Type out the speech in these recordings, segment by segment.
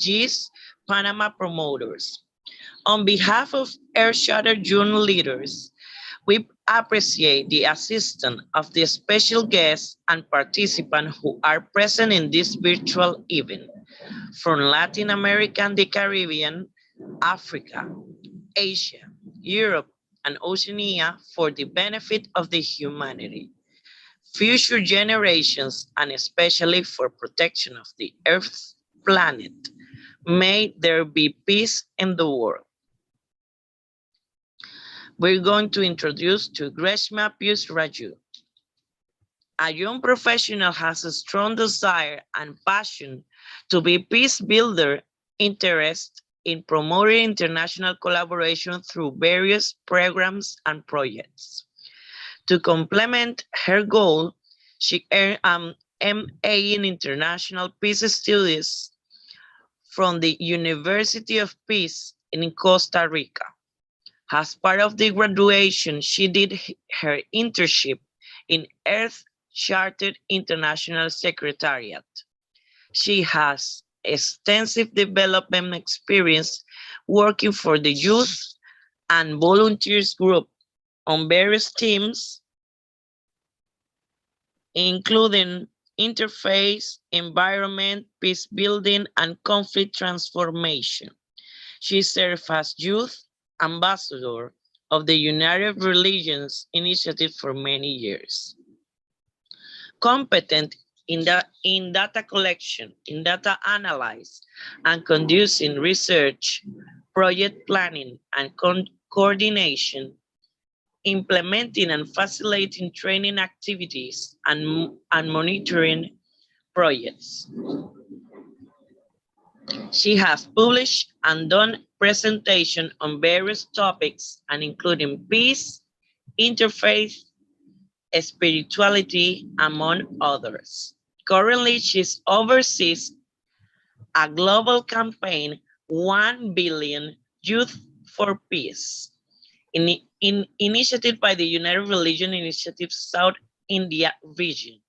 G's Panama promoters. On behalf of Earthshatter June leaders, we appreciate the assistance of the special guests and participants who are present in this virtual event from Latin America and the Caribbean, Africa, Asia, Europe, and Oceania for the benefit of the humanity, future generations, and especially for protection of the Earth's planet. May there be peace in the world. We're going to introduce to Greshma Pius Raju. A young professional has a strong desire and passion to be peace builder, interest in promoting international collaboration through various programs and projects. To complement her goal, she earned an MA in International Peace Studies from the University of Peace in Costa Rica. As part of the graduation, she did her internship in Earthshatter International Secretariat. She has extensive development experience working for the youth and volunteers group on various teams, including interface, environment, peace building, and conflict transformation. She served as youth ambassador of the United Religions Initiative for many years. Competent in data collection, in data analysis, and conducing research, project planning, and coordination, implementing and facilitating training activities, and monitoring projects. She has published and done presentations on various topics, and including peace, interfaith, spirituality, among others. Currently, she oversees a global campaign, 1 billion Youth for Peace, initiated by the United Religion Initiative South India region.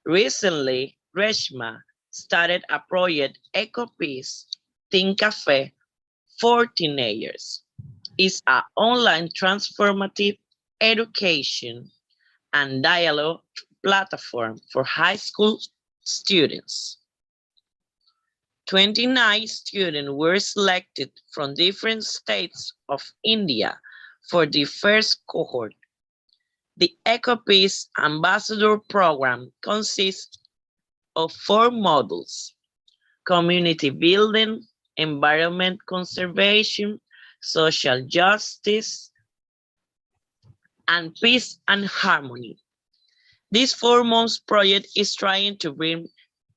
Recently, Reshma started a project, Ecopeace Teen Cafe for Teenagers. It's an online transformative education and dialogue platform for high school students. 29 students were selected from different states of India for the first cohort. The Ecopeace Ambassador Program consists of 4 modules: community building, environment conservation, social justice, and peace and harmony. This 4-month project is trying to bring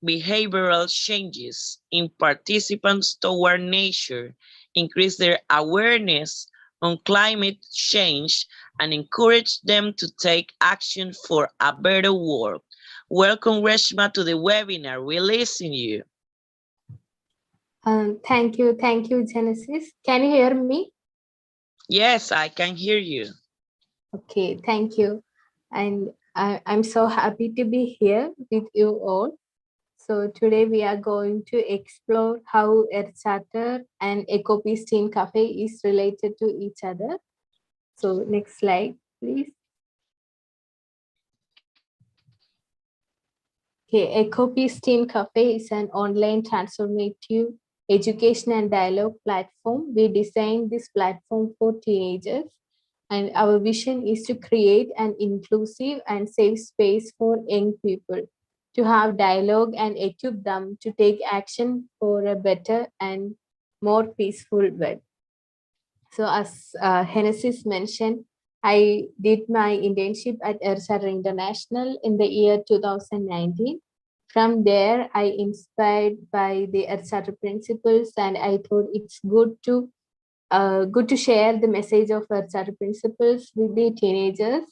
behavioral changes in participants toward nature, increase their awareness on climate change, and encourage them to take action for a better world. Welcome, Reshma, to the webinar. We listen to you. Thank you, Genesis. Can you hear me? Yes, I can hear you. Okay, thank you. And I'm so happy to be here with you all. So today we are going to explore how Earthshatter and Ecopeace Teen Cafe is related to each other. So next slide, please. Okay, Ecopeace Teen Cafe is an online transformative education and dialogue platform. We designed this platform for teenagers, and our vision is to create an inclusive and safe space for young people to have dialogue and equip them to take action for a better and more peaceful world. So as Genesis mentioned, I did my internship at Earthshatter International in the year 2019. From there, I inspired by the Earthshatter Principles, and I thought it's good to share the message of Earthshatter Principles with the teenagers.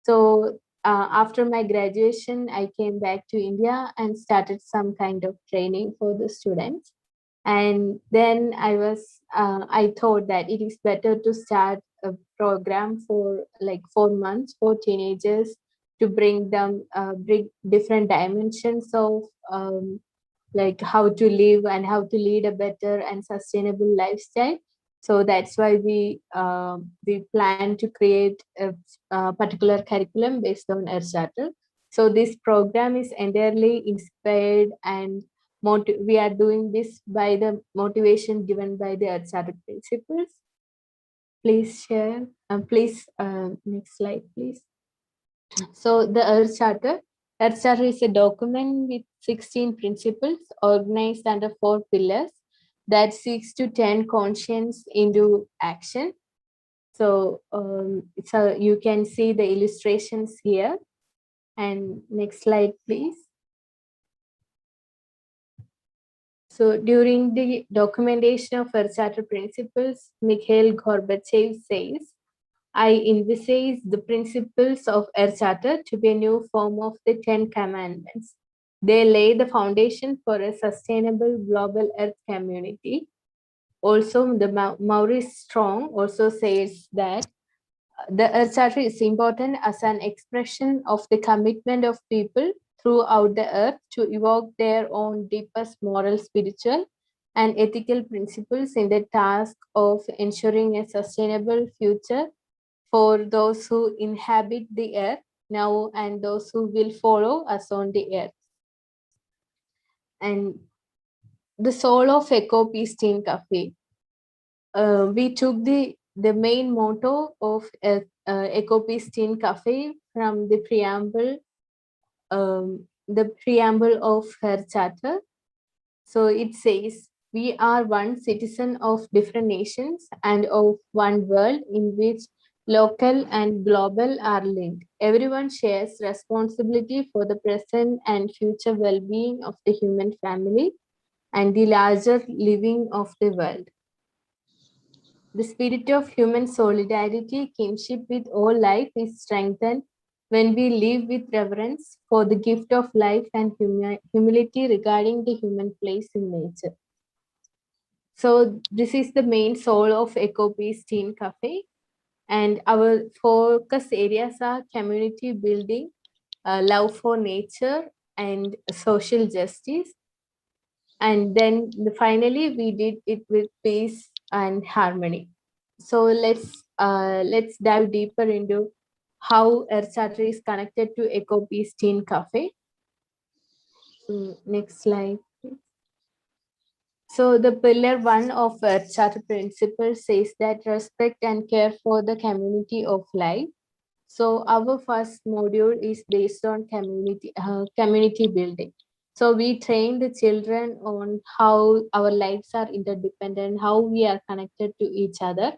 So after my graduation, I came back to India and started some kind of training for the students. And then I thought that it is better to start a program for like 4 months for teenagers to bring them, bring different dimensions of like how to live and how to lead a better and sustainable lifestyle. So that's why we plan to create a particular curriculum based on Earthshatter. So this program is entirely inspired and we are doing this by the motivation given by the Earthshatter principles. Please share. Please, next slide, please. So the Earth Charter is a document with 16 principles organized under 4 pillars that seeks to turn conscience into action. So you can see the illustrations here. And next slide, please. So during the documentation of Earth Charter principles, Mikhail Gorbachev says, I envisage the principles of Earthshatter to be a new form of the Ten Commandments. They lay the foundation for a sustainable global Earth community. Also, the Maurice Strong also says that the Earthshatter is important as an expression of the commitment of people throughout the earth to evoke their own deepest moral, spiritual, and ethical principles in the task of ensuring a sustainable future for those who inhabit the earth now and those who will follow us on the earth. And the soul of Ecopeace Teen Cafe. We took the main motto of Ecopeace Teen Cafe from the preamble of her charter. So it says, we are one citizen of different nations and of one world in which local and global are linked. Everyone shares responsibility for the present and future well-being of the human family and the larger living of the world. The spirit of human solidarity, kinship with all life is strengthened when we live with reverence for the gift of life and humility regarding the human place in nature. So this is the main soul of Ecopeace Teen Cafe. And our focus areas are community building, love for nature, and social justice. And then finally, we did it with peace and harmony. So let's dive deeper into how Earthshatter is connected to Ecopeace Teen Cafe. So next slide. So the pillar 1 of Earthshatter principles says that respect and care for the community of life. So our first module is based on community building. So we train the children on how our lives are interdependent, how we are connected to each other,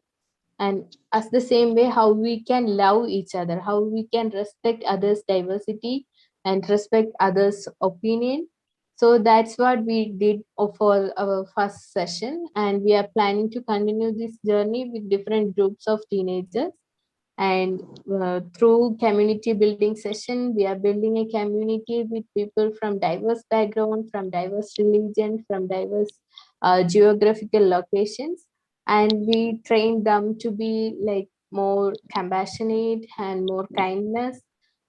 and as the same way how we can love each other, how we can respect others' diversity and respect others' opinion. So that's what we did for our first session, and we are planning to continue this journey with different groups of teenagers. And through community building session, we are building a community with people from diverse background, from diverse religion, from diverse geographical locations, and we train them to be like more compassionate and more kindness,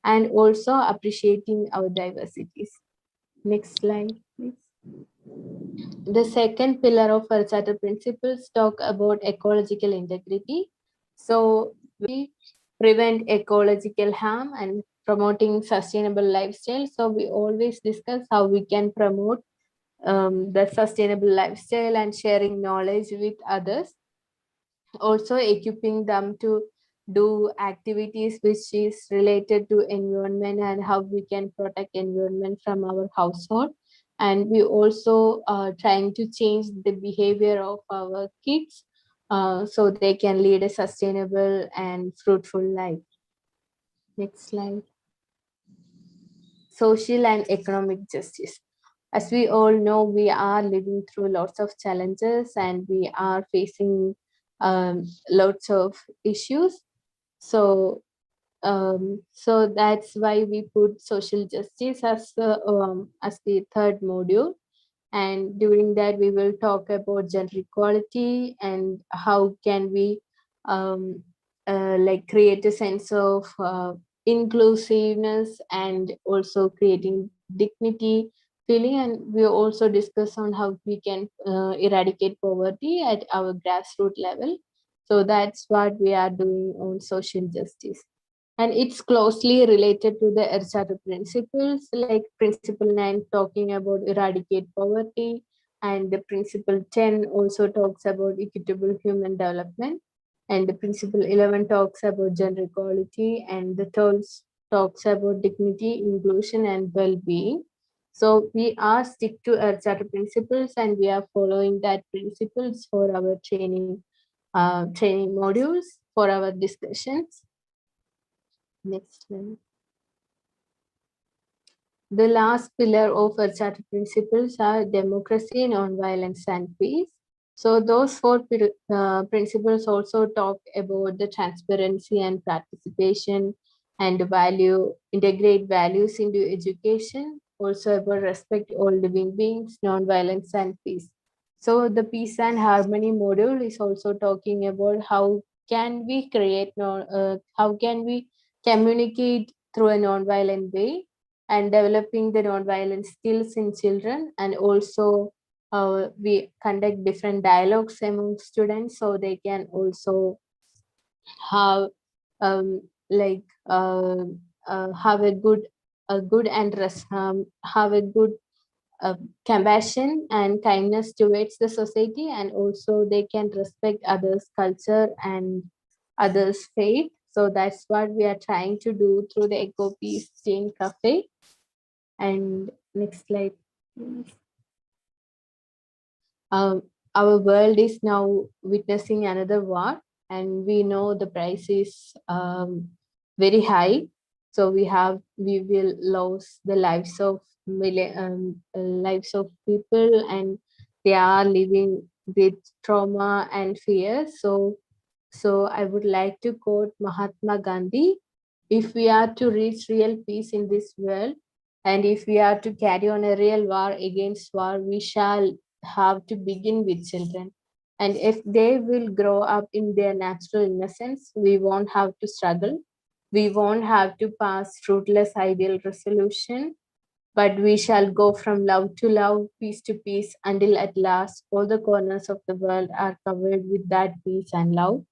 and also appreciating our diversities. Next slide, please. The second pillar of our charter principles talk about ecological integrity. So we prevent ecological harm and promoting sustainable lifestyle. So we always discuss how we can promote the sustainable lifestyle and sharing knowledge with others. Also equipping them to do activities which is related to environment and how we can protect environment from our household. And we also are trying to change the behavior of our kids so they can lead a sustainable and fruitful life. Next slide. Social and economic justice. As we all know, we are living through lots of challenges and we are facing lots of issues. So that's why we put social justice as the third module. And during that, we will talk about gender equality and how can we like create a sense of inclusiveness and also creating dignity feeling, and we also discuss on how we can eradicate poverty at our grassroots level. So that's what we are doing on social justice, and it's closely related to the Earthshatter principles, like principle 9 talking about eradicate poverty, and the principle 10 also talks about equitable human development, and the principle 11 talks about gender equality, and the 12 talks about dignity, inclusion, and well-being. So we are stick to Earthshatter principles, and we are following that principles for our training modules for our discussions. Next slide. The last pillar of Earthshatter principles are democracy, nonviolence, and peace. So those four principles also talk about the transparency and participation, and value, integrate values into education, also about respect all living beings, nonviolence, and peace. So the peace and harmony module is also talking about how can we create, how can we communicate through a nonviolent way, and developing the nonviolent skills in children, and also we conduct different dialogues among students so they can also have like have a good and have a good compassion and kindness towards the society, and also they can respect others culture and others faith. So that's what we are trying to do through the Ecopeace Teen Cafe. And next slide, please. Um, our world is now witnessing another war, and we know the price is very high. So we will lose the lives of lives of people, and they are living with trauma and fear. So I would like to quote Mahatma Gandhi: if we are to reach real peace in this world, and if we are to carry on a real war against war, we shall have to begin with children. And if they will grow up in their natural innocence, we won't have to struggle. We won't have to pass fruitless ideal resolution, but we shall go from love to love, peace to peace, until at last all the corners of the world are covered with that peace and love,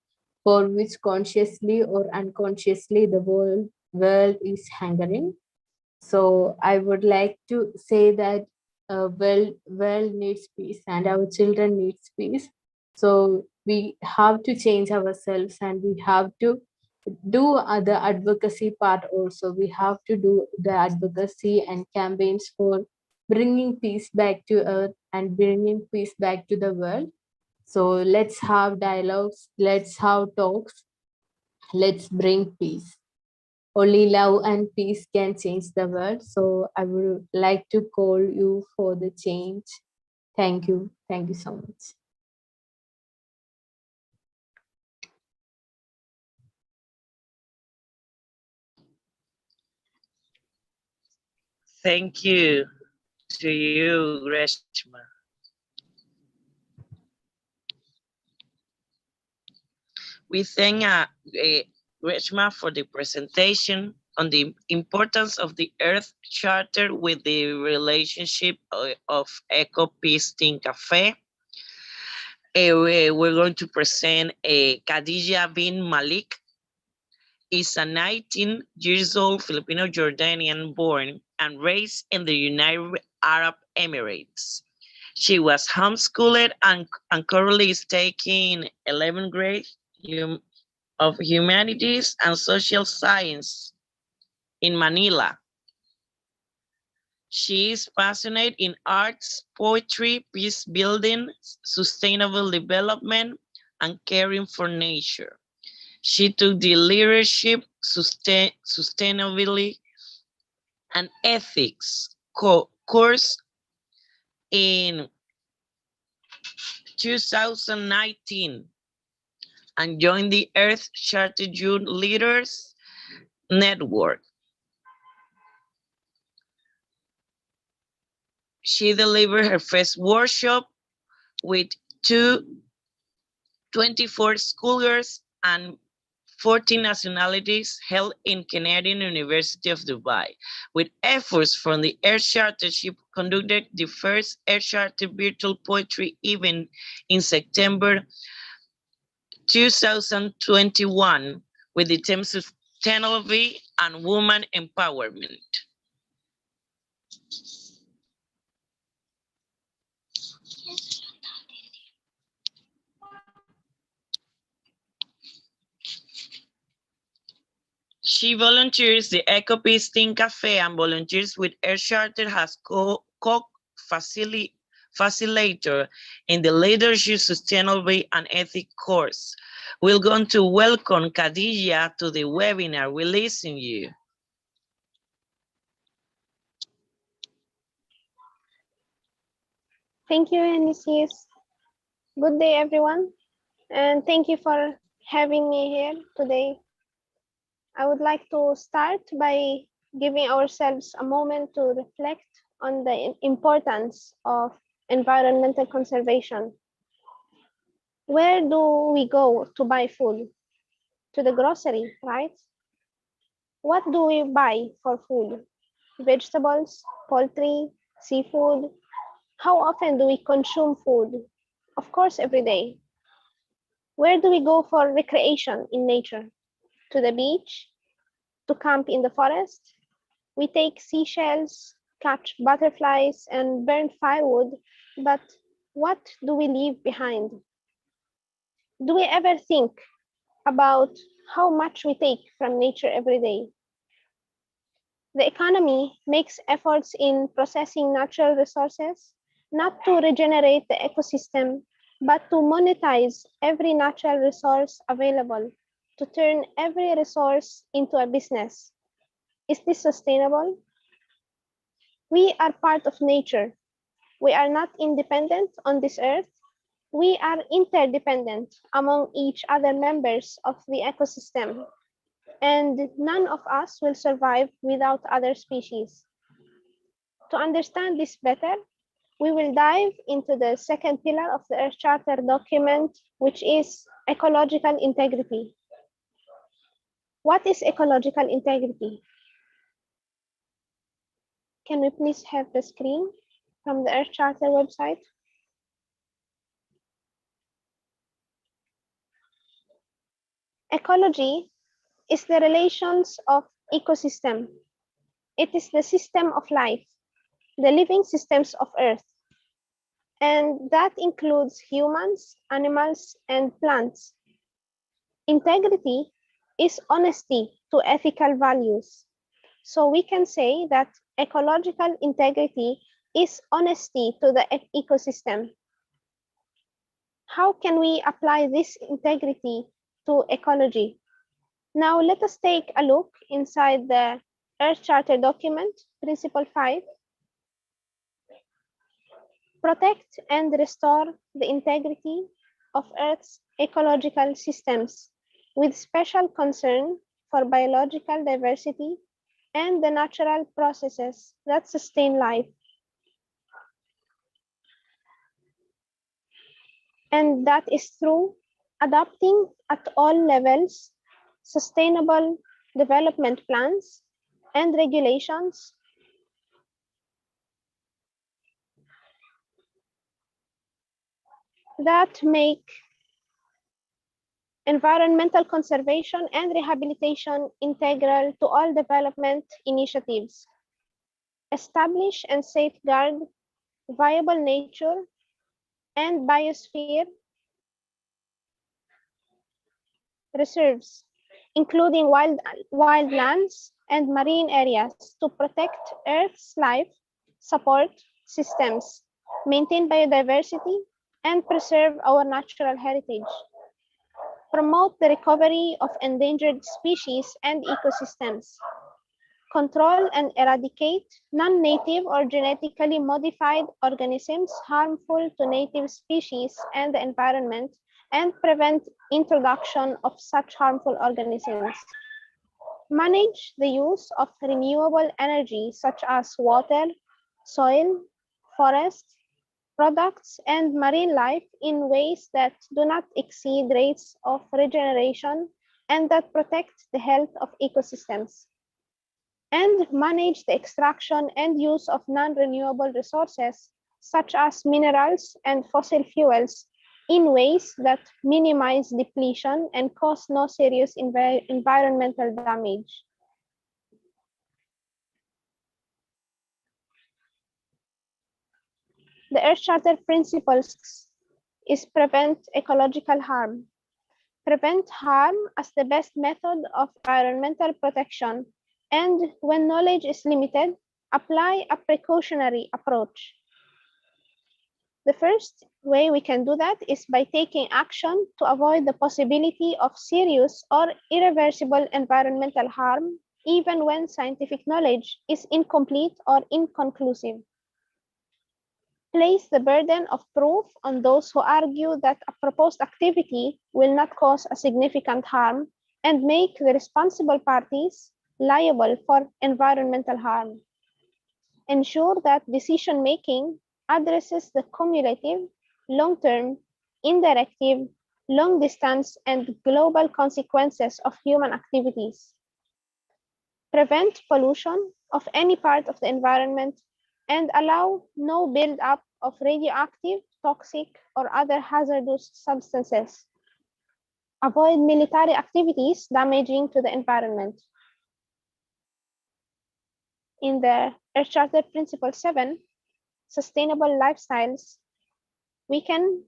for which consciously or unconsciously the world is hungering. So I would like to say that world needs peace and our children needs peace. So we have to change ourselves, and we have to do the advocacy part also. We have to do the advocacy and campaigns for bringing peace back to earth and bringing peace back to the world. So let's have dialogues, let's have talks, let's bring peace. Only love and peace can change the world. So I would like to call you for the change. Thank you. Thank you so much. Thank you to you, Greshma. We thank Greshma for the presentation on the importance of the Earth Charter with the relationship of Ecopeace Teen Cafe. We're going to present Khadija bin Malik. Is a 19 years old Filipino Jordanian born and raised in the United Arab Emirates. She was homeschooled and currently is taking 11th grade of Humanities and Social Science in Manila. She is passionate in arts, poetry, peace building, sustainable development, and caring for nature. She took the leadership, sustainability, and ethics course in 2019 and joined the Earthshatter Youth Leaders Network. She delivered her first workshop with 24 schoolers and 14 nationalities held in Canadian University of Dubai, with efforts from the Earthshatter conducted the first Earthshatter virtual poetry event in September 2021 with the themes of technology and woman empowerment. She volunteers the Ecopeace Teen Cafe and volunteers with Earthshatter as co-facilitator in the Leadership, Sustainability and Ethics course. We're going to welcome Khadija to the webinar. We listen you. Thank you, Anisis. Good day, everyone, and thank you for having me here today. I would like to start by giving ourselves a moment to reflect on the importance of environmental conservation. Where do we go to buy food? To the grocery, right? What do we buy for food? Vegetables, poultry, seafood? How often do we consume food? Of course, every day. Where do we go for recreation in nature? To the beach? To camp in the forest? We take seashells, catch butterflies, and burn firewood, but what do we leave behind? Do we ever think about how much we take from nature every day? The economy makes efforts in processing natural resources, not to regenerate the ecosystem, but to monetize every natural resource available, to turn every resource into a business. Is this sustainable? We are part of nature. We are not independent on this earth. We are interdependent among each other members of the ecosystem, and none of us will survive without other species. To understand this better, we will dive into the second pillar of the Earthshatter document, which is ecological integrity. What is ecological integrity? Can we please have the screen from the Earthshatter website? Ecology is the relations of ecosystem. It is the system of life, the living systems of Earth. And that includes humans, animals, and plants. Integrity is honesty to ethical values. So we can say that ecological integrity is honesty to the ecosystem. How can we apply this integrity to ecology? Now let us take a look inside the Earthshatter document, Principle 5. Protect and restore the integrity of Earth's ecological systems with special concern for biological diversity and the natural processes that sustain life. And that is through adopting at all levels sustainable development plans and regulations that make environmental conservation and rehabilitation integral to all development initiatives. Establish and safeguard viable nature and biosphere reserves, including wildlands and marine areas to protect Earth's life support systems, maintain biodiversity, and preserve our natural heritage. Promote the recovery of endangered species and ecosystems. Control and eradicate non-native or genetically modified organisms harmful to native species and the environment, and prevent introduction of such harmful organisms. Manage the use of renewable energy such as water, soil, forests, products, and marine life in ways that do not exceed rates of regeneration and that protect the health of ecosystems, and manage the extraction and use of non-renewable resources, such as minerals and fossil fuels, in ways that minimize depletion and cause no serious environmental damage. The Earthshatter Principles is prevent ecological harm. Prevent harm as the best method of environmental protection, and when knowledge is limited, apply a precautionary approach. The first way we can do that is by taking action to avoid the possibility of serious or irreversible environmental harm, even when scientific knowledge is incomplete or inconclusive. Place the burden of proof on those who argue that a proposed activity will not cause a significant harm and make the responsible parties liable for environmental harm. Ensure that decision-making addresses the cumulative, long-term, indirective, long-distance, and global consequences of human activities. Prevent pollution of any part of the environment and allow no build-up of radioactive, toxic, or other hazardous substances. Avoid military activities damaging to the environment. In the Earthshatter Principle 7, Sustainable Lifestyles, we can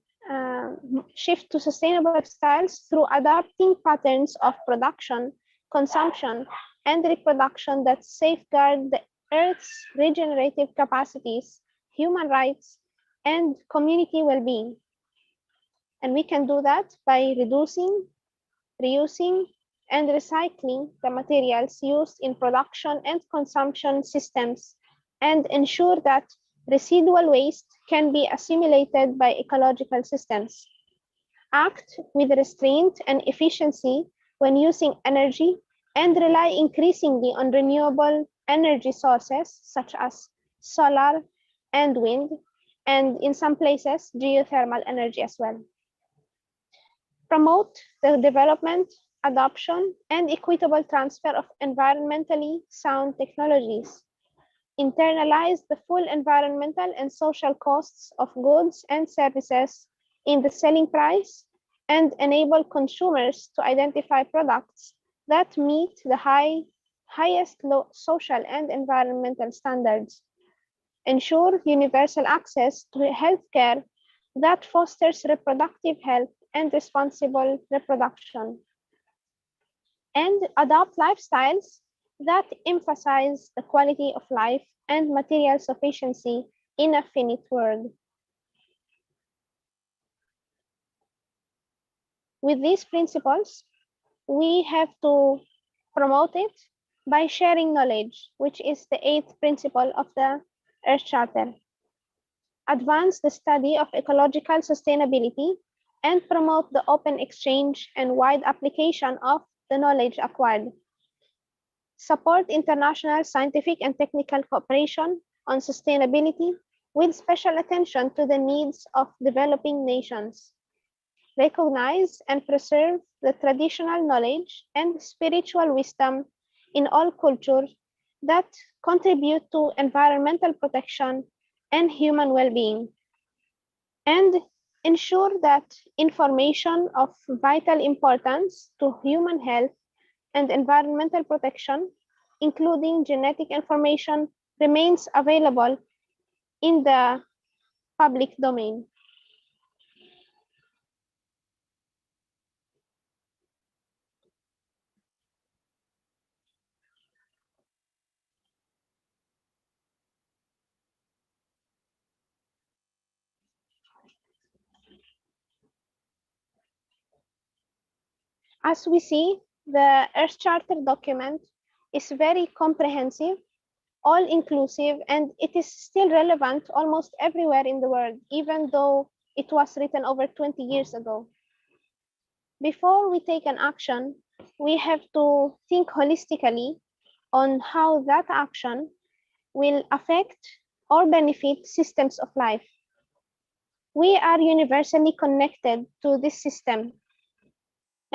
shift to sustainable lifestyles through adapting patterns of production, consumption, and reproduction that safeguard the Earth's regenerative capacities, human rights, and community well-being. And we can do that by reducing, reusing, and recycling the materials used in production and consumption systems, and ensure that residual waste can be assimilated by ecological systems. Act with restraint and efficiency when using energy, and rely increasingly on renewable energy sources such as solar and wind, and in some places, geothermal energy as well. Promote the development, adoption, and equitable transfer of environmentally sound technologies. Internalize the full environmental and social costs of goods and services in the selling price, and enable consumers to identify products that meet the highest social and environmental standards. Ensure universal access to healthcare that fosters reproductive health and responsible reproduction. And adopt lifestyles that emphasize the quality of life and material sufficiency in a finite world. With these principles, we have to promote it by sharing knowledge, which is the 8th principle of the Earthshatter. Advance the study of ecological sustainability and promote the open exchange and wide application of the knowledge acquired. Support international scientific and technical cooperation on sustainability with special attention to the needs of developing nations. Recognize and preserve the traditional knowledge and spiritual wisdom in all cultures that contribute to environmental protection and human well-being. And ensure that information of vital importance to human health and environmental protection, including genetic information, remains available in the public domain. As we see, the Earthshatter document is very comprehensive, all-inclusive, and it is still relevant almost everywhere in the world, even though it was written over 20 years ago. Before we take an action, we have to think holistically on how that action will affect or benefit systems of life. We are universally connected to this system,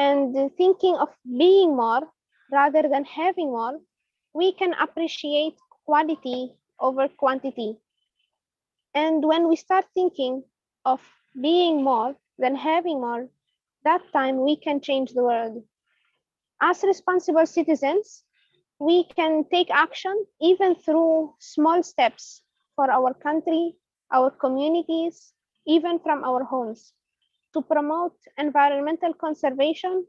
and thinking of being more rather than having more, we can appreciate quality over quantity. And when we start thinking of being more than having more, that time we can change the world. As responsible citizens, we can take action even through small steps for our country, our communities, even from our homes, to promote environmental conservation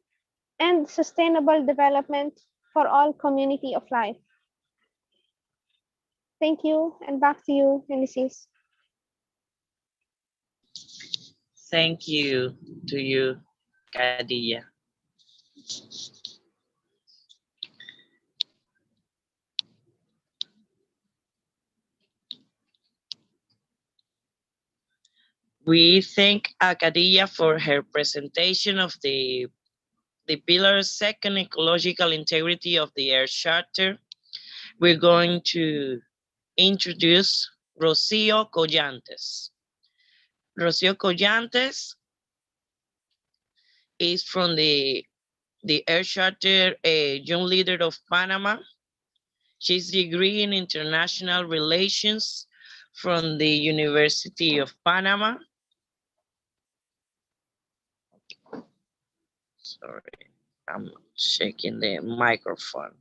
and sustainable development for all community of life. Thank you, and back to you, Ulysses. Thank you to you, Khadija. We thank Khadija for her presentation of the pillar second, ecological integrity of the Earthshatter. We're going to introduce Rocio Collantes. Rocio Collantes is from the Earthshatter Young Leader of Panama. She's degree in international relations from the University of Panama. Sorry, I'm checking the microphone.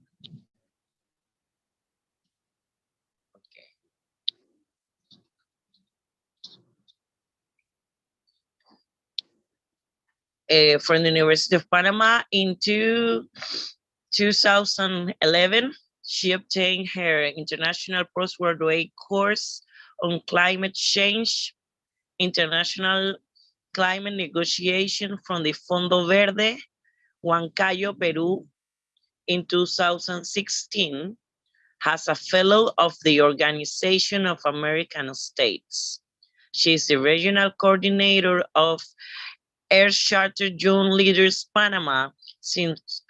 From the University of Panama in 2011. She obtained her international postgraduate course on climate change, international climate negotiation from the Fondo Verde, Huancayo, Peru in 2016, as a fellow of the Organization of American States. She is the regional coordinator of Earthshatter Young Leaders Panama since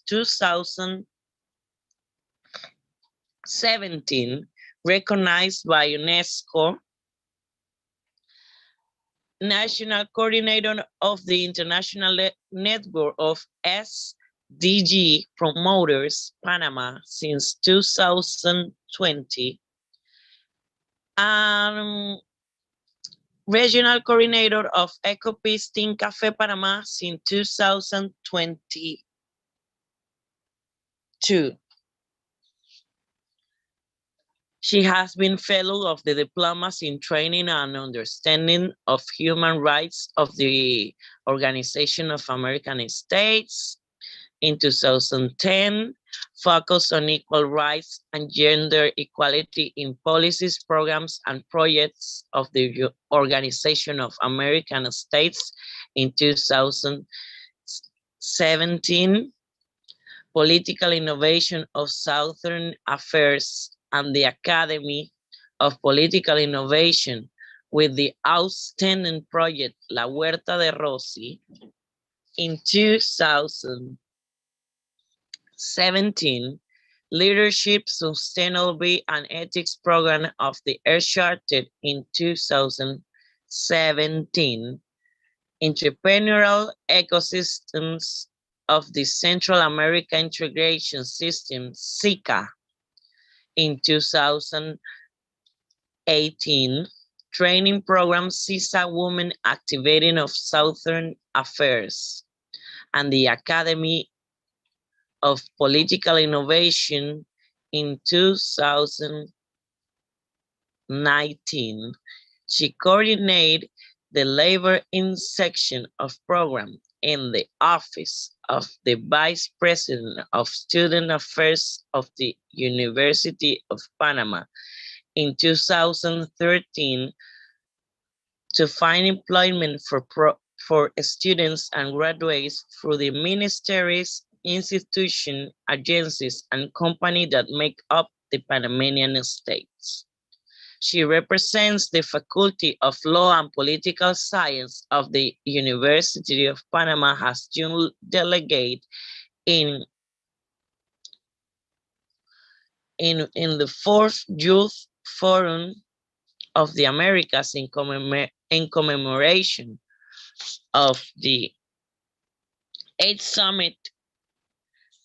2017, recognized by UNESCO, National Coordinator of the International Network of SDG Promoters Panama since 2020, Regional Coordinator of Ecopeace Team Café Panama since 2022. She has been Fellow of the Diplomas in Training and Understanding of Human Rights of the Organization of American States in 2010, focused on equal rights and gender equality in policies, programs, and projects of the Organization of American States in 2017, Political Innovation of Southern Affairs and the Academy of Political Innovation with the outstanding project La Huerta de Rossi in 2017, Leadership, Sustainability, and Ethics Program of the Earthshatter in 2017, Entrepreneurial Ecosystems of the Central America Integration System, SICA, in 2018, Training Program CISA Women Activating of Southern Affairs, and the Academy of Political Innovation in 2019. She coordinated the Labor Intersection of Program in the Office of the Vice President of Student Affairs of the University of Panama in 2013 to find employment for students and graduates through the ministries, institutions, agencies, and companies that make up the Panamanian states. She represents the Faculty of Law and Political Science of the University of Panama as Young Delegate in the 4th Youth Forum of the Americas in commemoration of the 8th Summit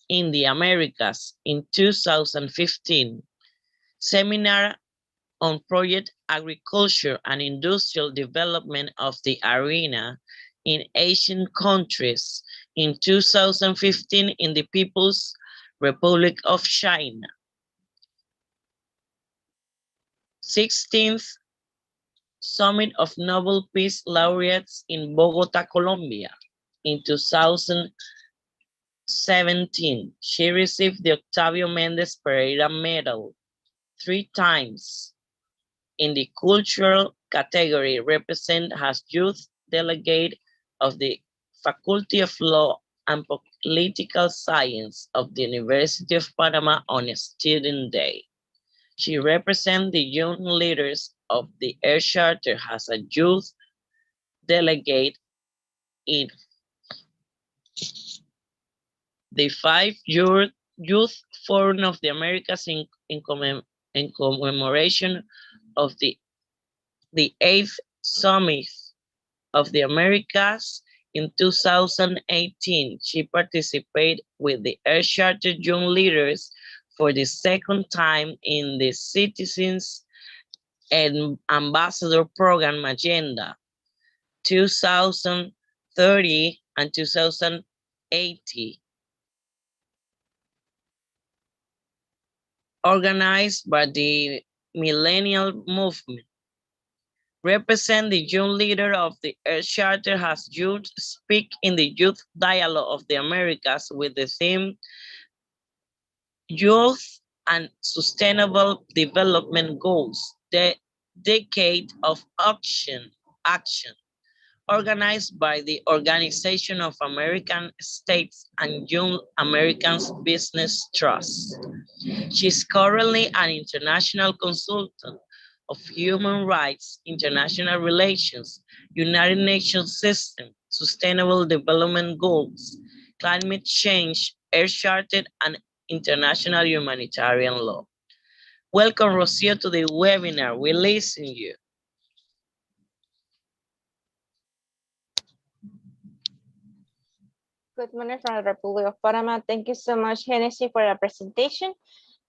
in the Americas in 2015, seminar on project agriculture and industrial development of the arena in Asian countries in 2015 in the People's Republic of China. 16th Summit of Nobel Peace Laureates in Bogota, Colombia in 2017. She received the Octavio Méndez Pereira Medal 3 times. In the cultural category, represent as youth delegate of the Faculty of Law and Political Science of the University of Panama on Student Day. She represents the young leaders of the Earthshatter as a youth delegate in the 5-year Youth Forum of the Americas in commemoration of the 8th Summit of the Americas in 2018. She participated with the Earthshatter Young Leaders for the 2nd time in the Citizens and Ambassador Program Agenda 2030 and 2080. Organized by the Millennial Movement. Represent the young leader of the Earthshatter has youth speak in the Youth Dialogue of the Americas with the theme Youth and Sustainable Development Goals, the Decade of Action, organized by the Organization of American States and Young Americans Business Trust. She is currently an international consultant of human rights, international relations, United Nations system, sustainable development goals, climate change, Earthshatter, and international humanitarian law. Welcome, Rocio, to the webinar. We listen to you. Good morning from the Republic of Panama. Thank you so much, Hennessy, for the presentation.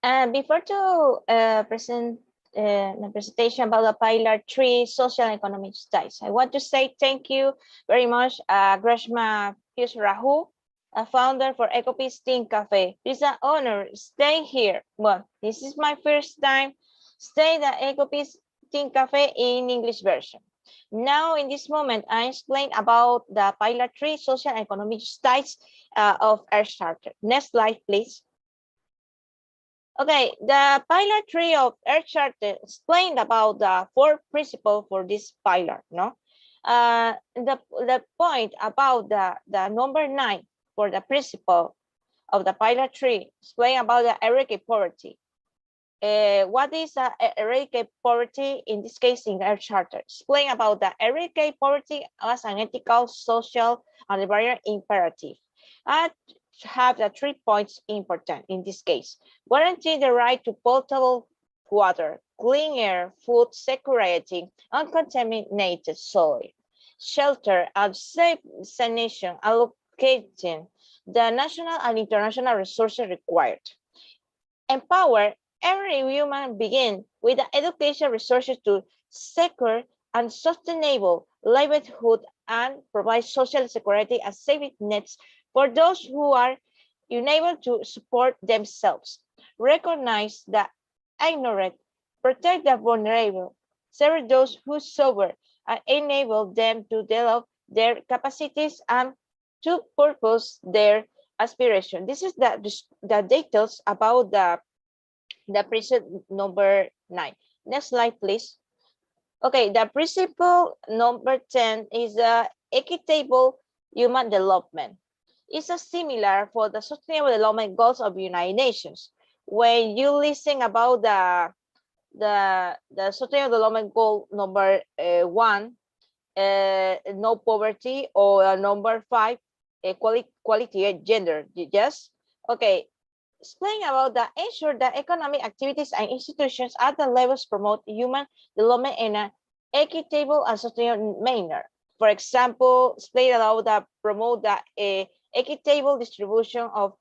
And before to present the presentation about the Pillar 3 Social and Economic Studies, I want to say thank you very much, Greshma Rahu, a founder for Ecopeace Teen Cafe. It's an honor staying here. Well, this is my first time staying at Ecopeace Teen Cafe in English version. Now, in this moment, I explain about the Pillar 3 Social and Economic Studies of Earthshatter. Next slide, please. Okay, the Pillar 3 of Earthshatter explained about the 4 principles for this pillar. No, the point about the number 9 for the principle of the Pillar 3 explain about the eradicate poverty. What is eradicate poverty in this case in Earthshatter? Explain about the eradicate poverty as an ethical, social, and environmental imperative. I have the 3 points important in this case. Guarantee the right to potable water, clean air, food security, uncontaminated soil, shelter, and safe sanitary, allocating the national and international resources required. Empower every human being with the education resources to secure and sustainable livelihood and provide social security and safety nets for those who are unable to support themselves. Recognize the ignorant, protect the vulnerable, serve those who suffer, and enable them to develop their capacities and to purpose their aspiration. This is the details about the principle number 9. Next slide, please. Okay, the principle number 10 is equitable human development. It's a similar for the Sustainable Development Goals of the United Nations. When you listen about the Sustainable Development Goal number 1, no poverty, or number 5, equality and gender. Yes. Okay. Explain about the ensure that economic activities and institutions at the levels promote human development in an equitable and sustainable manner. For example, explain about the promote the equitable distribution of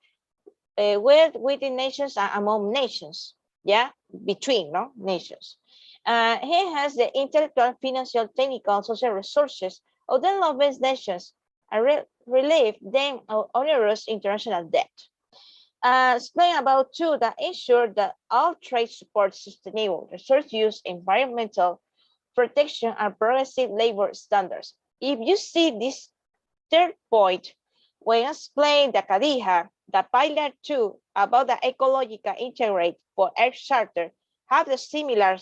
wealth within nations and among nations, yeah, between no nations. He has the intellectual, financial, technical, social resources of the lowest nations and relieve them of onerous international debt. Explain about two that ensure that all trade supports sustainable resource use, environmental protection, and progressive labor standards. If you see this third point, when explain the CADIHA, the pillar 2 about the ecological integrate for Earthshatter have the similar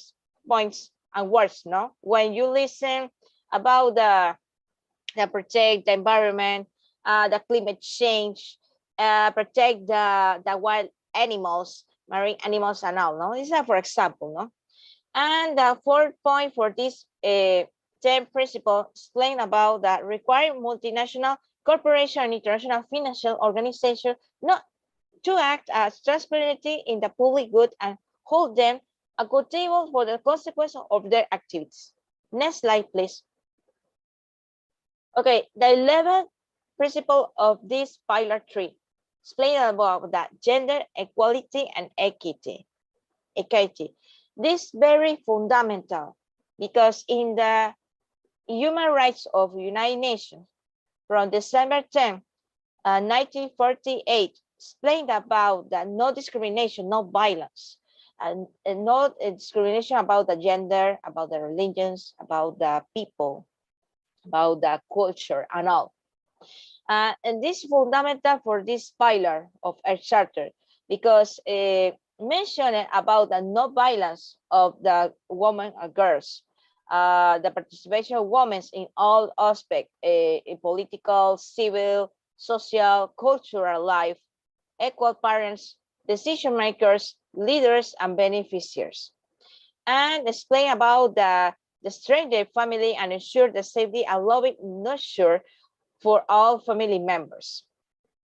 points and words, no? When you listen about the protect the environment, the climate change, protect the wild animals, marine animals and all, no? These are for example, no? And the fourth point for this 10 principle explain about that require multinational corporation and international financial organization not to act as transparency in the public good and hold them accountable for the consequences of their activities. Next slide, please. Okay, the 11th principle of this pillar 3 explain about that gender equality and equity. This is very fundamental because in the Human Rights of United Nations from December 10, 1948, explained about the no discrimination, no violence, and no discrimination about the gender, about the religions, about the people, about the culture and all. And this is fundamental for this pillar of Earthshatter because mentioned about the no violence of the women and girls, the participation of women in all aspects, in political, civil, social, cultural life, equal parents, decision makers, leaders, and beneficiaries. And explain about the strength of family and ensure the safety and loving nurture for all family members.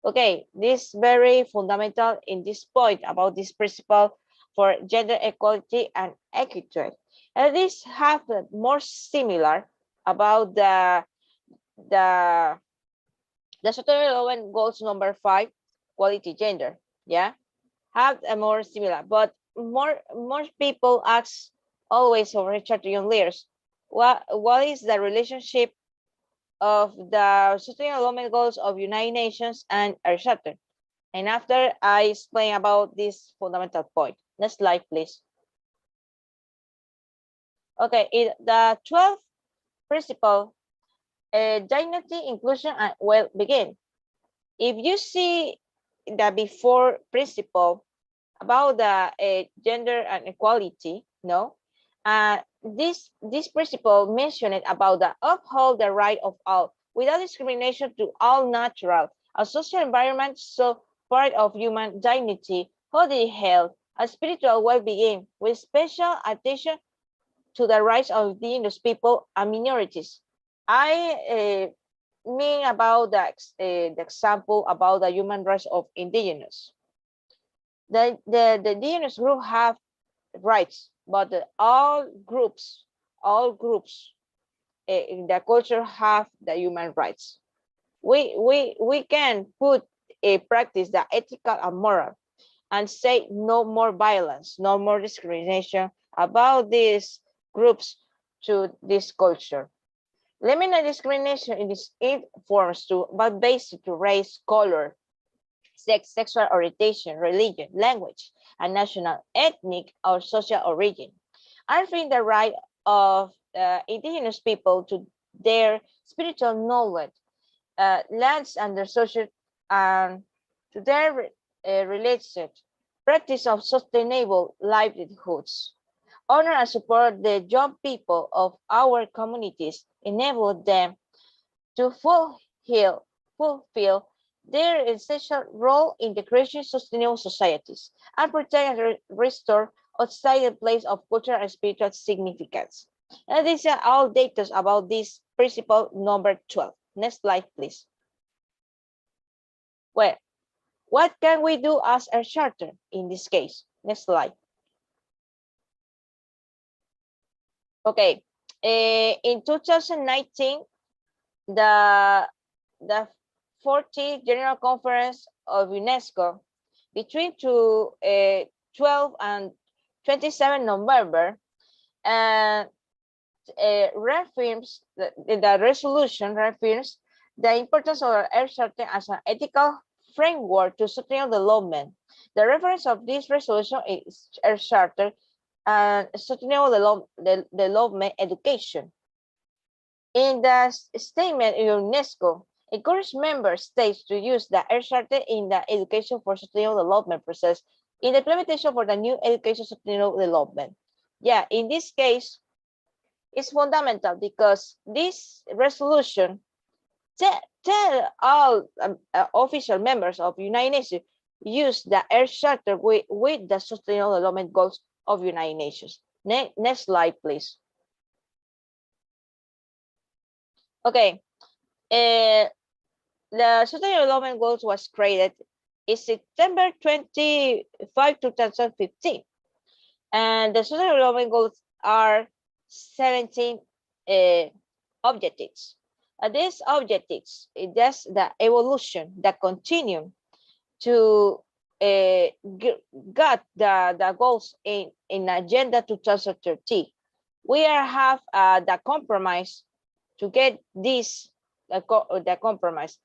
Okay, this is very fundamental in this point about this principle for gender equality and equity. And this have more similar about the Sustainable Goals number 5, quality gender. Yeah, have a more similar, but more people ask always over Richard young leaders, what is the relationship of the Sustainable Development Goals of United Nations and Earthshatter? And after I explain about this fundamental point. Next slide, please. Okay, the 12th principle, dignity, inclusion, and well-being. If you see the before principle about the gender and equality, no, this principle mentioned about the uphold the right of all without discrimination to all natural and social environment, so part of human dignity, bodily health, and spiritual well-being, with special attention to the rights of indigenous people and minorities. I mean about the example about the human rights of indigenous. The indigenous group have rights, but all groups in the culture have the human rights. We can put a practice the ethical and moral and say no more violence, no more discrimination about these groups to this culture. Eliminate discrimination in its forms but based to race, color, sex, sexual orientation, religion, language, and national, ethnic, or social origin. Offering the right of indigenous people to their spiritual knowledge, lands and their social, to their related practice of sustainable livelihoods. Honor and support the young people of our communities, enable them to fulfill their essential role in the creation of sustainable societies and protect and restore outside the place of cultural and spiritual significance. And these are all data about this principle number 12. Next slide, please. Well, what can we do as a charter in this case? Next slide. Okay, in 2019, the 40th General Conference of UNESCO between 12 and 27 November, and reaffirms the resolution reaffirms the importance of Earthshatter as an ethical framework to sustainable development. The reference of this resolution is Earthshatter and sustainable development education. In the statement, UNESCO encouraged member states to use the Earthshatter in the education for sustainable development process in the implementation for the new education sustainable development. Yeah, in this case, it's fundamental because this resolution tell all official members of United Nations use the Earthshatter with the sustainable development goals of United Nations. Next slide, please. Okay, the Sustainable Development Goals was created in September 25, 2015. And the Sustainable Development Goals are 17 objectives. These objectives, that's the evolution, the continuum to got the goals in Agenda 2030. We have the compromise to get this, the compromise.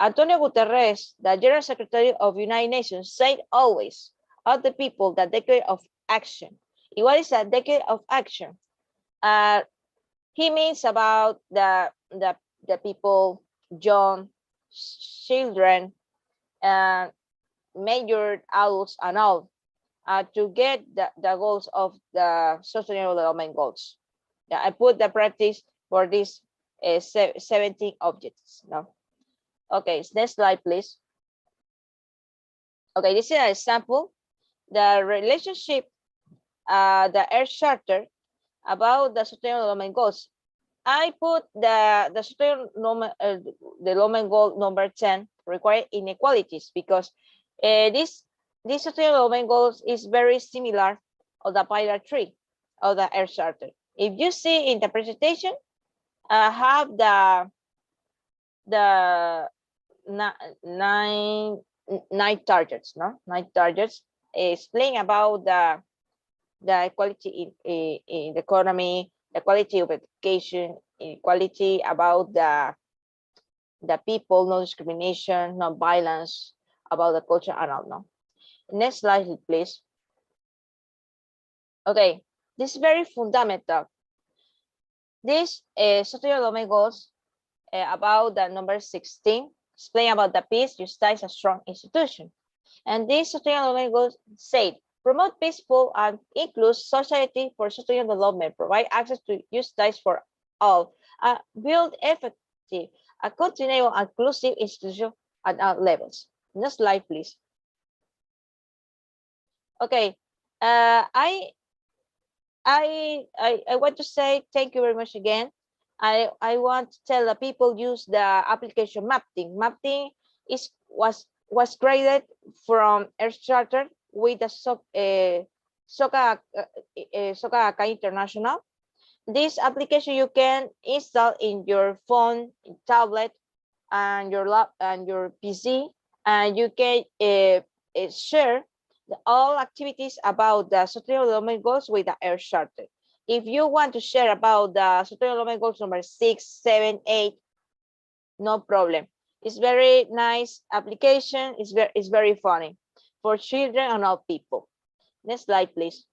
Antonio Guterres, the General Secretary of United Nations, said always of the people the decade of action. And what is a decade of action? He means about the people, young, children, major adults, and all, to get the goals of the Sustainable Development Goals. Yeah, I put the practice for these 17 objectives. No? Okay, next slide, please. Okay, this is an example. The relationship, the Earthshatter about the Sustainable Development Goals. I put the Sustainable Development Goal number 10, require inequalities, because this Sustainable Development Goals is very similar of the pillar 3 of the Earthshatter. If you see in the presentation, have the nine targets, no? 9 targets explain about the equality in the economy, the quality of education, equality about the people, no discrimination, no violence, about the culture and all. No. Next slide, please. Okay, this is very fundamental. This Sustainable Development Goals about the number 16 explain about the peace, justice, a strong institution. And this Sustainable Development Goals said, promote peaceful and inclusive society for sustainable development, provide access to justice for all, build effective, a continual inclusive institution at all levels. Next slide, please. Okay, I want to say thank you very much again. I want to tell the people use the application Mapping. Mapping was created from Earthshatter with the SOCA International. This application you can install in your phone, tablet, and your lap and your PC, and you can share all activities about the Sustainable Development Goals with the Earthshatter. If you want to share about the Sustainable Development Goals number 6, 7, 8, no problem. It's very nice application. It's very funny for children and all people. Next slide, please.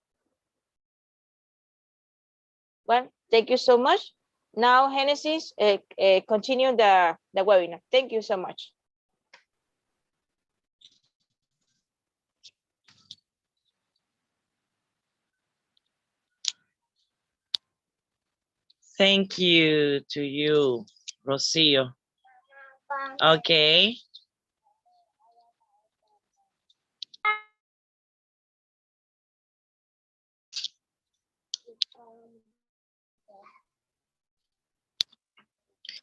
Well, thank you so much. Now, Genesis, continue the webinar. Thank you so much. Thank you to you, Rocio. Okay.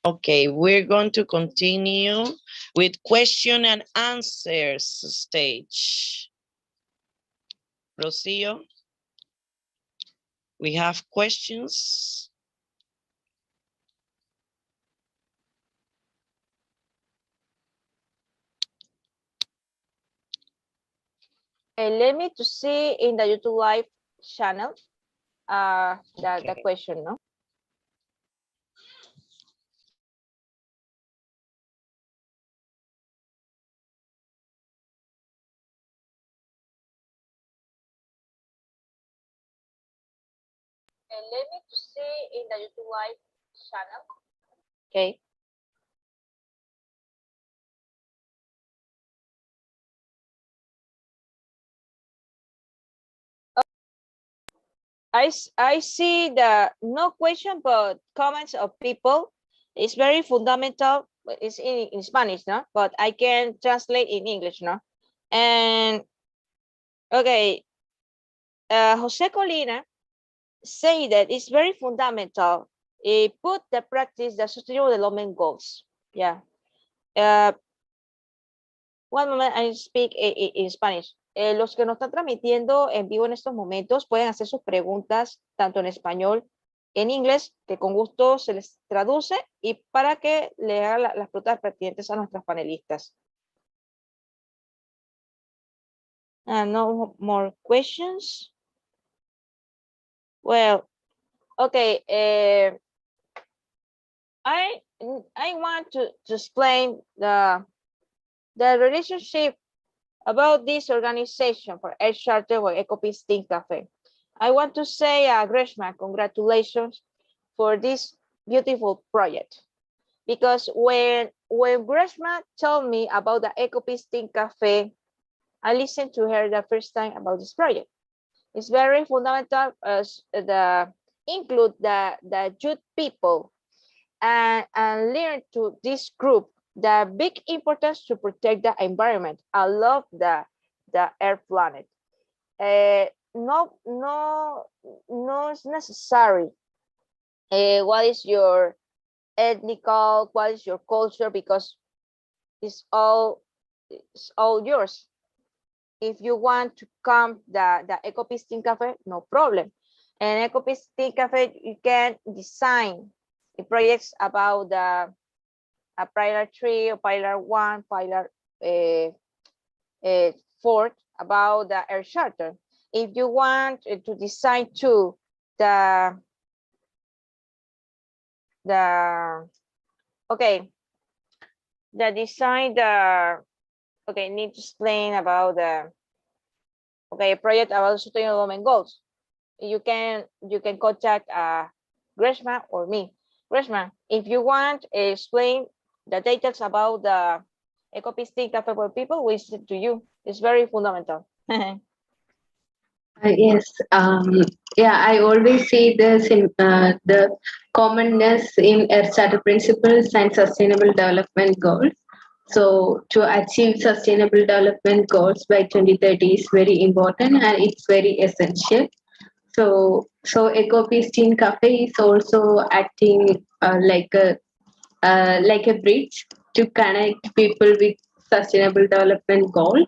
Okay, we're going to continue with question and answers stage. Rocio, we have questions. let me to see in the YouTube live channel the question, no? Let me to see in the YouTube live channel. Okay. I see the no question but comments of people. It's very fundamental. It's in Spanish, no? But I can translate in English, no? And okay, Jose Colina say that it's very fundamental. Put the practice the sustainable development goals. Yeah. One moment, I speak in Spanish. Los que nos están transmitiendo en vivo en estos momentos pueden hacer sus preguntas tanto en español, en inglés, que con gusto se les traduce y para que le hagan las preguntas pertinentes a nuestras panelistas. No more questions. Well, okay. I want to explain the relationship about this organization for Earthshatter or Ecopeace Think Cafe. I want to say, Greshma, congratulations for this beautiful project. Because when Greshma told me about the Ecopeace Think Cafe, I listened to her the first time about this project. It's very fundamental as include the youth people and learn to this group the big importance to protect the environment. I love the Earth planet. No, it's necessary. What is your ethnical? What is your culture? Because it's all yours. If you want to come the Ecopeace Think Cafe, no problem. And Ecopeace Think Cafe, you can design the projects about a pillar 3 or pillar 1, pillar 4 about the Earthshatter. If you want to design too the design need to explain about the project about sustainable development goals. You can contact Greshma or me. Greshma, if you want explain the details about the Ecopeace Think Cafe for people, we send to you. It's very fundamental. Yes, I always see this in the commonness in Earthshatter Principles and Sustainable Development Goals. So to achieve Sustainable Development Goals by 2030 is very important and it's very essential. So Ecopeace Teen Cafe is also acting like a bridge to connect people with Sustainable Development Goals.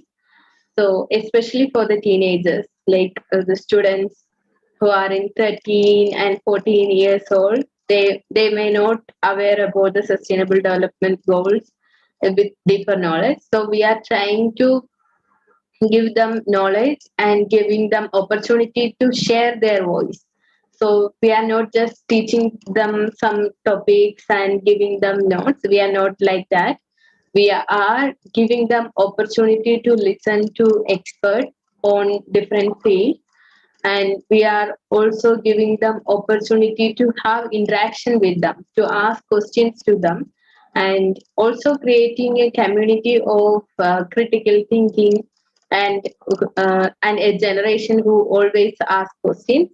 So especially for the teenagers, like the students who are in 13 and 14 years old, they may not aware about the sustainable development goals with deeper knowledge. So we are trying to give them knowledge and giving them opportunity to share their voice. So we are not just teaching them some topics and giving them notes. We are not like that. We are giving them opportunity to listen to experts on different fields, and we are also giving them opportunity to have interaction with them, to ask questions to them, and also creating a community of critical thinking and a generation who always ask questions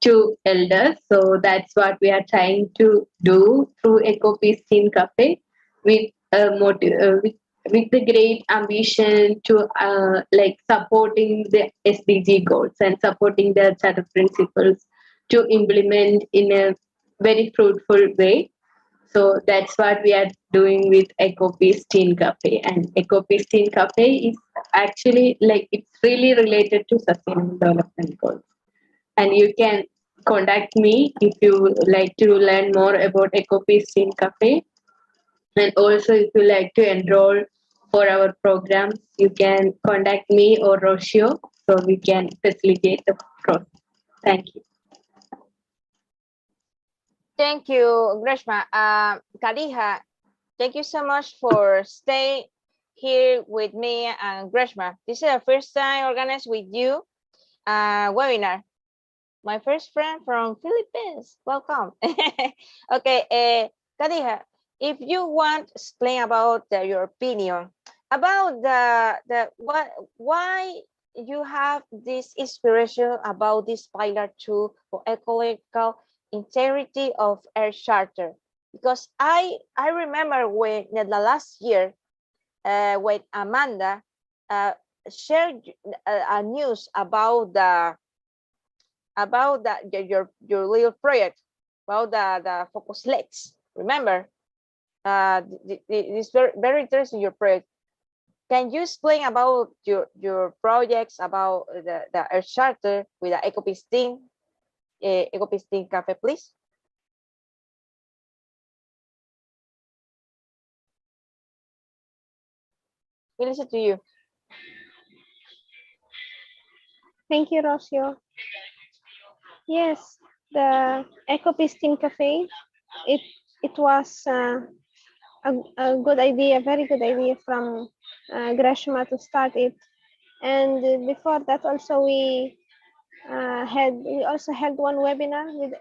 to elders. So that's what we are trying to do through Ecopeace Teen Cafe with with the great ambition to supporting the SDG goals and supporting the charter principles to implement in a very fruitful way. So that's what we are doing with Ecopeace Teen Cafe. And Ecopeace Teen Cafe is actually it's really related to sustainable development goals. And you can contact me if you like to learn more about Ecopeace Teen Cafe. And also if you like to enroll for our programs, you can contact me or Rocio so we can facilitate the process. Thank you. Thank you, Greshma. Kaliha, thank you so much for staying here with me and Greshma. This is the first time I organized with you a webinar. My first friend from Philippines. Welcome. Okay, Kaliha, if you want to explain about your opinion about why you have this inspiration about this pillar 2 for ecological integrity of Earthshatter, because I remember when the last year when Amanda shared a news about your little project about the focus lights. Remember, it's very interesting, your project. Can you explain about your projects about the Earthshatter with the Ecopeace team, Ecopeace team Cafe, please? We listen to you. Thank you, Rocio. Yes, the Ecopeace Team Cafe, it was a good idea, very good idea from Greshma to start it. And before that also we also held one webinar with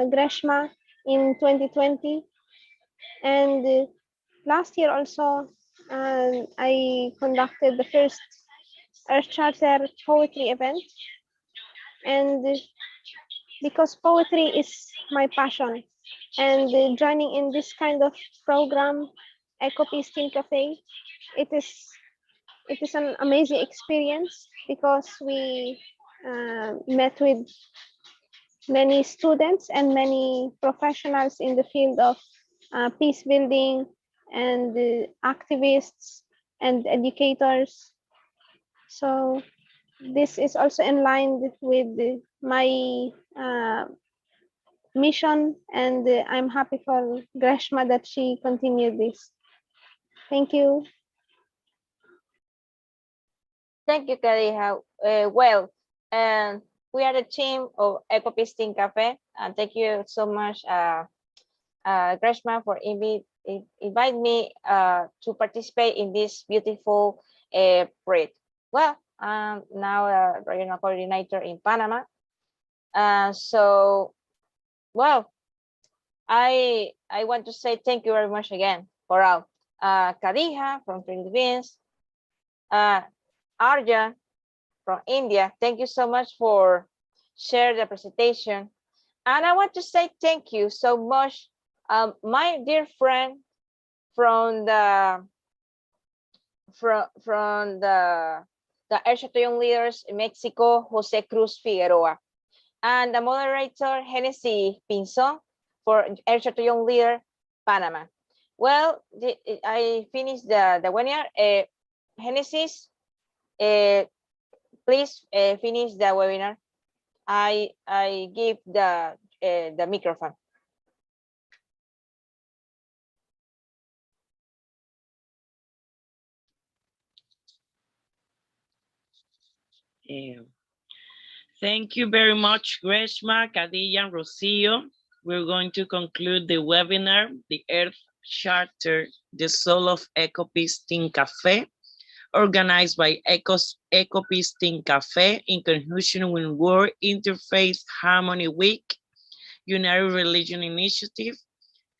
Greshma in 2020. And last year also I conducted the first Earthshatter poetry event. And because poetry is my passion, and joining in this kind of program, Ecopeace Team Cafe, it is an amazing experience because we met with many students and many professionals in the field of peace building, and activists and educators. So this is also in line with my mission, and I'm happy for Greshma that she continued this. Thank you. Thank you, Kaliha. Well, and we are the team of Ecopeace Team Cafe, and thank you so much, Greshma, for invite me to participate in this beautiful project. Well, I'm now a regional coordinator in Panama. So, well, I want to say thank you very much again for all. Kaliha from Philippines, Arja from India, thank you so much for sharing the presentation. And I want to say thank you so much, my dear friend from the Earthshatter Young Leaders in Mexico, Jose Cruz Figueroa, and the moderator Genesis Pinzon for Earthshatter Young Leader Panama. Well, I finished the webinar. Genesis, please finish the webinar. I give the microphone. Thank you very much, Greshma, Cadilla, and Rocio. We're going to conclude the webinar, the Earthshatter, the Soul of Ecopeace Team Cafe, organized by Ecopeace Team Cafe in conjunction with World Interfaith Harmony Week, United Religion Initiative,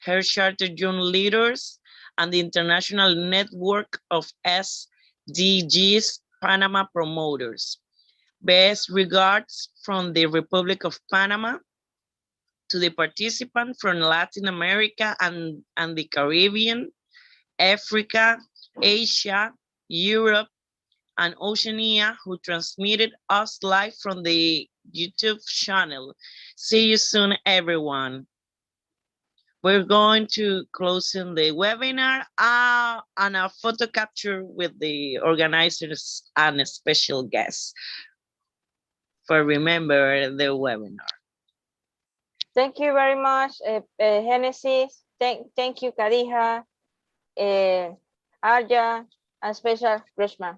Earthshatter Young Leaders, and the International Network of SDGs Panama Promoters. Best regards from the Republic of Panama to the participants from Latin America and the Caribbean, Africa, Asia, Europe, and Oceania who transmitted us live from the YouTube channel. See you soon, everyone. We're going to close in the webinar and a photo capture with the organizers and special guests for remember the webinar. Thank you very much, Genesis. Thank you, Kadiha, Arja, a special Grishma.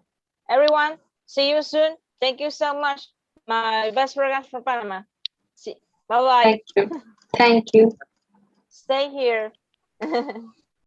Everyone, see you soon. Thank you so much. My best regards from Panama. Bye-bye. Thank you. Thank you. Stay here.